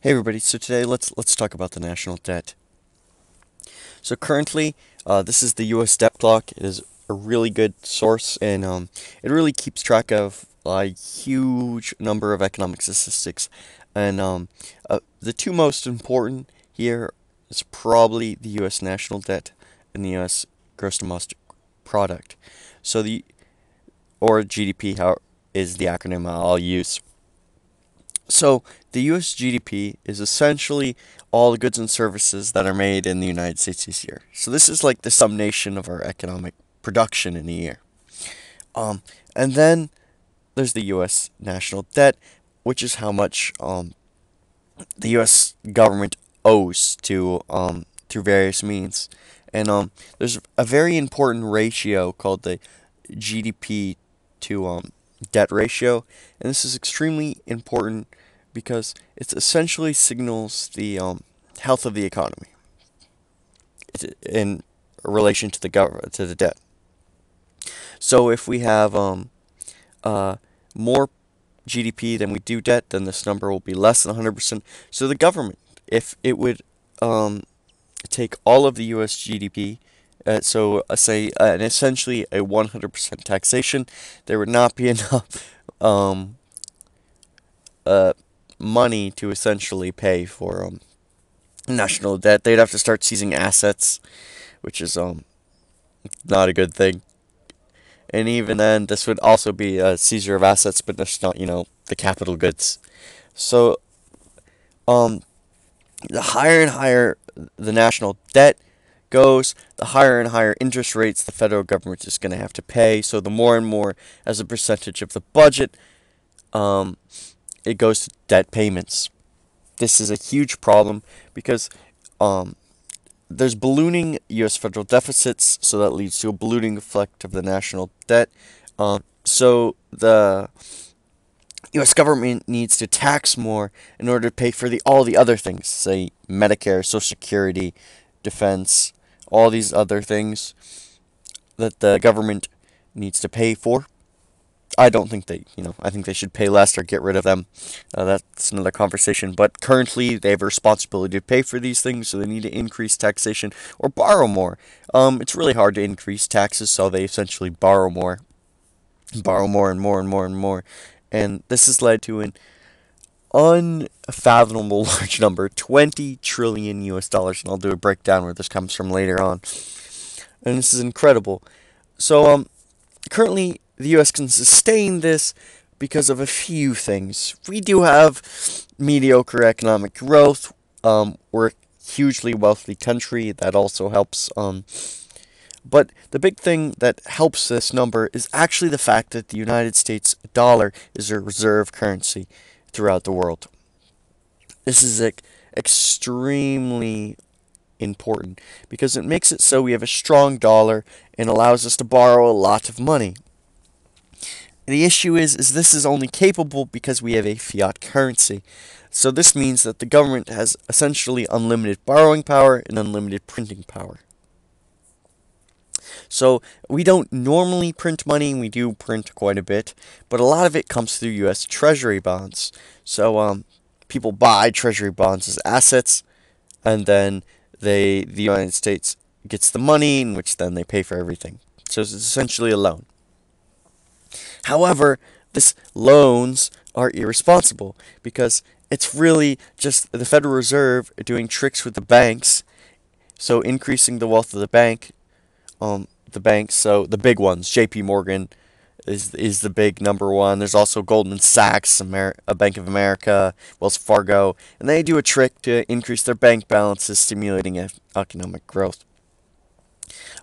Hey everybody, so today let's talk about the national debt. So currently, this is the U.S. debt clock. It is a really good source, and it really keeps track of a huge number of economic statistics. And the two most important here is probably the U.S. national debt and the U.S. gross domestic product. So or GDP, how is the acronym I'll use. So, the US GDP is essentially all the goods and services that are made in the United States this year. So, this is like the summation of our economic production in a year. Um, and then there's the US national debt, which is how much the US government owes to through various means. And there's a very important ratio called the GDP to debt ratio, and this is extremely important because it essentially signals the health of the economy in relation to the government to the debt. So if we have uh, more GDP than we do debt, then this number will be less than 100%. So the government, if it would um, take all of the U.S. GDP, say and essentially a 100% taxation, there would not be enough um, uh, money to essentially pay for national debt. They'd have to start seizing assets, which is not a good thing. And even then, this would also be a seizure of assets, but just not the capital goods. So um, the higher and higher the national debt goes, the higher and higher interest rates the federal government is going to have to pay. So the more and more as a percentage of the budget, um, it goes to debt payments. This is a huge problem because um, there's ballooning U.S. federal deficits, so that leads to a ballooning effect of the national debt. So the U.S. government needs to tax more in order to pay for all the other things, say Medicare, Social Security, defense, all these other things that the government needs to pay for. I don't think I think they should pay less or get rid of them. That's another conversation. But currently, they have a responsibility to pay for these things, so they need to increase taxation or borrow more. It's really hard to increase taxes, so they essentially borrow more and more and more and more. And this has led to an unfathomable large number, 20 trillion US dollars. And I'll do a breakdown where this comes from later on. And this is incredible. So, currently, the U.S. can sustain this because of a few things. We do have mediocre economic growth. We're a hugely wealthy country. That also helps. But the big thing that helps this number is actually the fact that the United States dollar is a reserve currency throughout the world. This is extremely important because it makes it so we have a strong dollar and allows us to borrow a lot of money. The issue is this is only capable because we have a fiat currency. So this means that the government has essentially unlimited borrowing power and unlimited printing power. So we don't normally print money, we do print quite a bit, but a lot of it comes through US Treasury bonds. So people buy Treasury bonds as assets, and then the United States gets the money, in which then they pay for everything. So it's essentially a loan. However, this loans are irresponsible because it's really just the Federal Reserve doing tricks with the banks, so increasing the wealth of the banks. So the big ones, J.P. Morgan is the big number one. There's also Goldman Sachs, a Bank of America, Wells Fargo, and they do a trick to increase their bank balances, stimulating economic growth.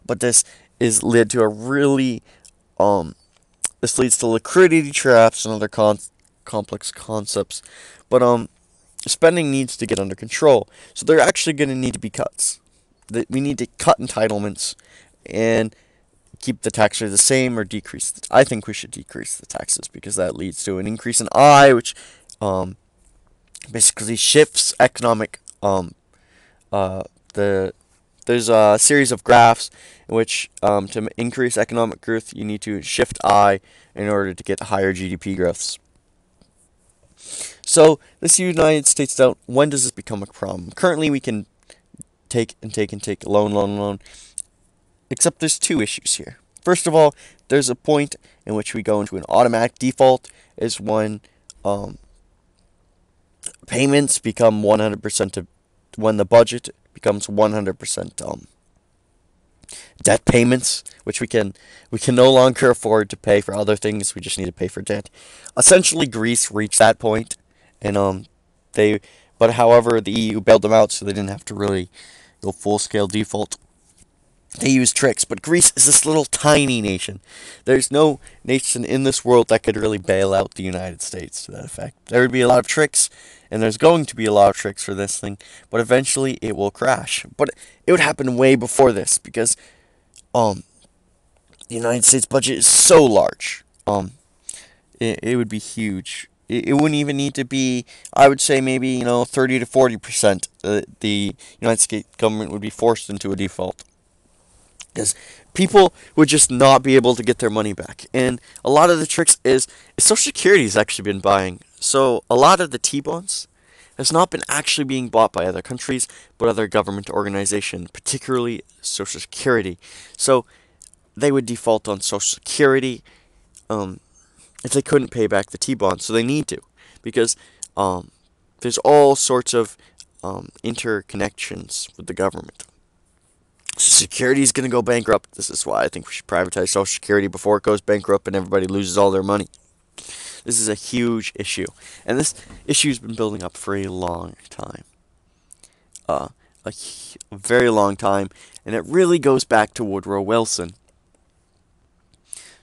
But this is led to a really um, this leads to liquidity traps and other complex concepts. But spending needs to get under control. So there are actually going to need to be cuts. We need to cut entitlements and keep the tax rate the same or decrease. I think we should decrease the taxes because that leads to an increase in I, which um, basically shifts economic the there's a series of graphs in which to increase economic growth you need to shift I in order to get higher GDP growths. So this United States debt, when does this become a problem? Currently, we can take loan. Except there's two issues here. First of all, there's a point in which we go into an automatic default, is when um, payments become 100% of, when the budget becomes 100% debt payments, which we can no longer afford to pay for other things. We just need to pay for debt. Essentially, Greece reached that point, and they, but however, the EU bailed them out, so they didn't have to really go full scale default. They use tricks, but Greece is this little tiny nation. There's no nation in this world that could really bail out the United States to that effect. There would be a lot of tricks, and there's going to be a lot of tricks for this thing, but eventually it will crash. But it would happen way before this, because um the United States budget is so large. It would be huge. It wouldn't even need to be, I would say, maybe 30 to 40%. The United States government would be forced into a default, because people would just not be able to get their money back. And a lot of the tricks is Social Security has actually been buying. So a lot of the T-bonds has not been actually being bought by other countries, but other government organizations, particularly Social Security. So they would default on Social Security if they couldn't pay back the T-bonds. So they need to, because there's all sorts of interconnections with the government. Security is going to go bankrupt. This is why I think we should privatize Social Security before it goes bankrupt and everybody loses all their money. This is a huge issue, and this issue has been building up for a long time, a very long time, and it really goes back to Woodrow Wilson.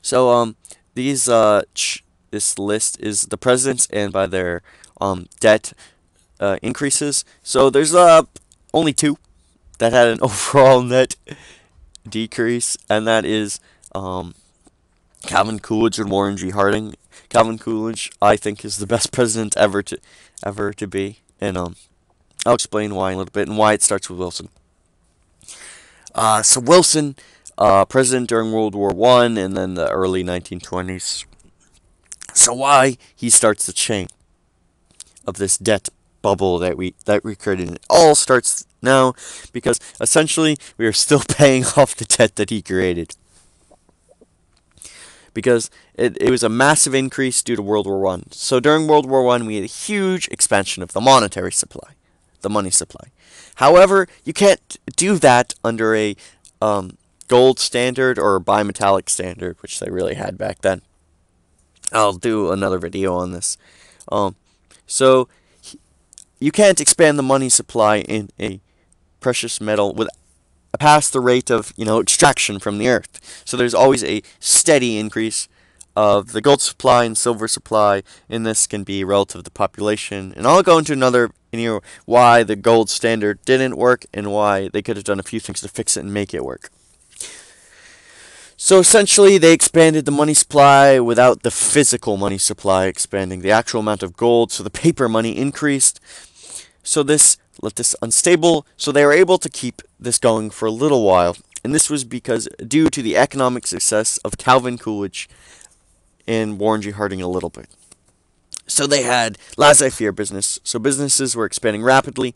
So this list is the presidents and by their debt increases. So there's only two that had an overall net decrease, and that is Calvin Coolidge and Warren G. Harding. Calvin Coolidge, I think, is the best president ever to be, and I'll explain why in a little bit and why it starts with Wilson. So Wilson, president during World War I and then the early 1920s. So why he starts the chain of this debt bubble that we created. It all starts now because essentially we are still paying off the debt that he created. Because it was a massive increase due to World War One. So during World War One, we had a huge expansion of the monetary supply, the money supply. However, you can't do that under a gold standard or a bimetallic standard, which they really had back then. I'll do another video on this. So you can't expand the money supply in a precious metal with past the rate of extraction from the earth. So there's always a steady increase of the gold supply and silver supply, and this can be relative to the population. And I'll go into another video why the gold standard didn't work and why they could have done a few things to fix it and make it work. So essentially, they expanded the money supply without the physical money supply expanding the actual amount of gold, so the paper money increased. So this left this unstable, so they were able to keep this going for a little while. And this was because due to the economic success of Calvin Coolidge and Warren G. Harding a little bit. So they had laissez-faire business. So businesses were expanding rapidly.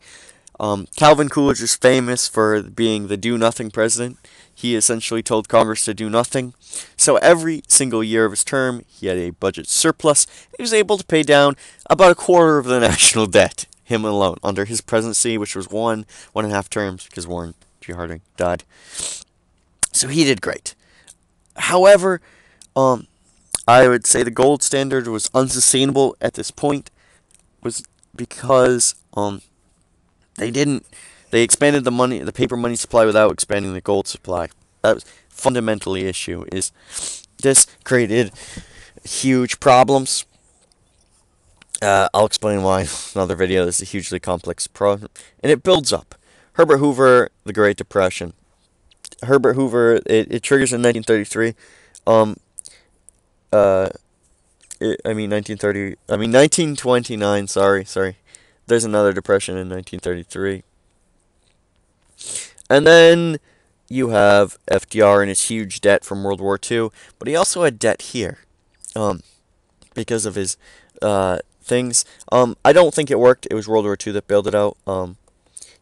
Calvin Coolidge is famous for being the do-nothing president. He essentially told Congress to do nothing. So every single year of his term, he had a budget surplus. He was able to pay down about a quarter of the national debt, him alone, under his presidency, which was one and a half terms, because Warren G. Harding died. So he did great. However, I would say the gold standard was unsustainable at this point, was because they expanded the paper money supply without expanding the gold supply. That was fundamentally issue. Is this created huge problems? I'll explain why in another video. This is a hugely complex problem, and it builds up. Herbert Hoover, the Great Depression. Herbert Hoover, it triggers in 1933. 1929. Sorry. There's another depression in 1933. And then you have FDR and his huge debt from World War II, but he also had debt here, because of his things. I don't think it worked. It was World War II that bailed it out.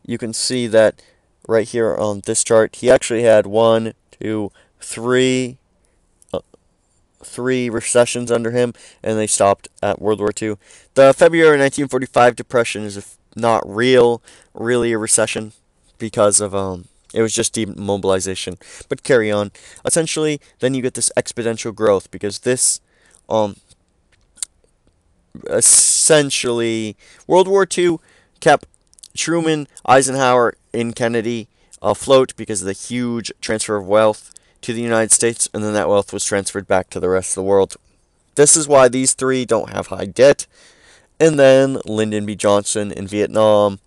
You can see that right here on this chart. He actually had one, two, three, three recessions under him, and they stopped at World War II. The February 1945 depression is not really a recession because of it was just demobilization. But carry on. Essentially, then you get this exponential growth because this essentially World War II kept Truman, Eisenhower, and Kennedy afloat because of the huge transfer of wealth to the United States, and then that wealth was transferred back to the rest of the world. This is why these three don't have high debt. And then Lyndon B. Johnson in Vietnam,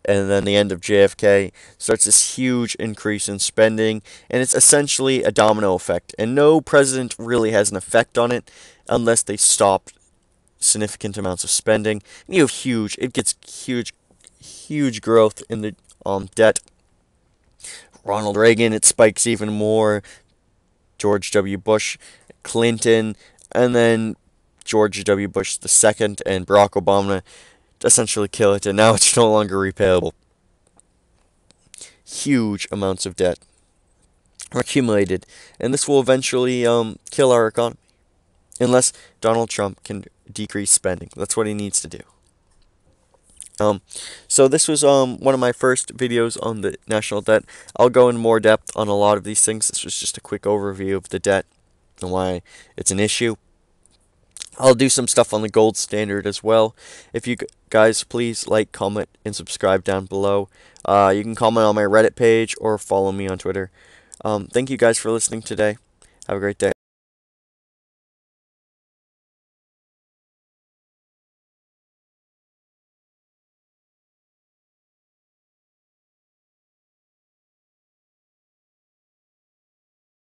and then the end of JFK starts this huge increase in spending, and it's essentially a domino effect. And no president really has an effect on it unless they stop significant amounts of spending. And you have it gets huge growth in the debt. Ronald Reagan, it spikes even more. George W. Bush, Clinton, and then George W. Bush II and Barack Obama essentially kill it, and now it's no longer repayable. Huge amounts of debt are accumulated, and this will eventually kill our economy, unless Donald Trump can decrease spending. That's what he needs to do. So this was one of my first videos on the national debt. I'll go in more depth on a lot of these things. This was just a quick overview of the debt and why it's an issue. I'll do some stuff on the gold standard as well. If you guys please like, comment, and subscribe down below. You can comment on my Reddit page or follow me on Twitter. Thank you guys for listening today. Have a great day.